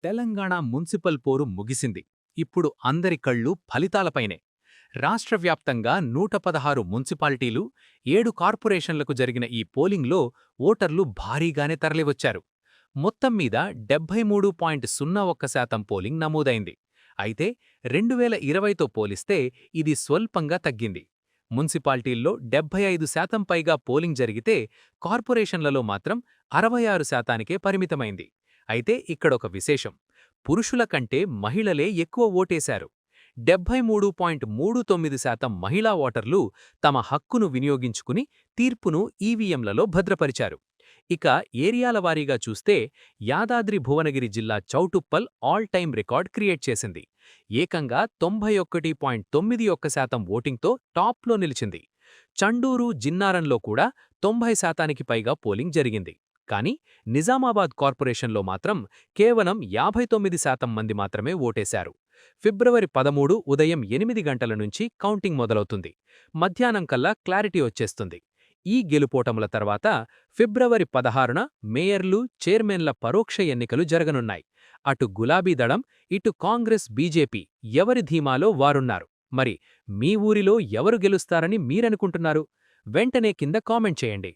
Telangana municipal పోరు ముగిసింది. ఇప్పుడు అందరి కళ్ళు ఫలితాలపైనే. రాష్ట్రవ్యాప్తంగా 116 మున్సిపాలిటీలు, 7 కార్పొరేషన్లకు జరిగిన ఈ పోలింగ్లో ఓటర్లు భారీగానే తరలివచ్చారు. మొత్తం మీద 73.01% పోలింగ్ నమోదైంది. అయితే 2020తో పోలిస్తే ఇది స్వల్పంగా తగ్గింది. మున్సిపాలిటీల్లో 75% పైగా పోలింగ్ జరిగితే కార్పొరేషన్లలో మాత్రం 66%కే పరిమితమైంది. అయితే ఇక్కడొక విశేషం. పురుషుల కంటే మహిళలే ఎక్కువ ఓటేశారు. 73.39% మహిళా ఓటర్లు తమ హక్కును వినియోగించుకుని తీర్పును ఈవీఎంలలో భద్రపరిచారు. ఇక ఏరియాల వారీగా చూస్తే యాదాద్రి భువనగిరి జిల్లా Choutuppal all time record create చేసింది. ఏకంగా 91.91% ఓటింగ్తో టాప్లో నిలిచింది. చండూరు, జిన్నారంలో కూడా 90%కి పైగా పోలింగ్ జరిగింది. కానీ నిజామాబాద్ కార్పొరేషన్లో మాత్రం కేవలం 59% మంది మాత్రమే ఓటేశారు. ఫిబ్రవరి 13 ఉదయం 8 గంటల నుంచి కౌంటింగ్ మొదలవుతుంది. మధ్యాహ్నం కల్లా క్లారిటీ వచ్చేస్తుంది. ఈ గెలుపోటముల తర్వాత ఫిబ్రవరి 16న మేయర్లు, చైర్మన్ల పరోక్ష ఎన్నికలు జరగనున్నాయి. అటు గులాబీ దళం, ఇటు కాంగ్రెస్, బీజేపీ ఎవరి ధీమాలో వారున్నారు. మరి మీ ఊరిలో ఎవరు గెలుస్తారని మీరనుకుంటున్నారు? వెంటనే కింద కామెంట్ చేయండి.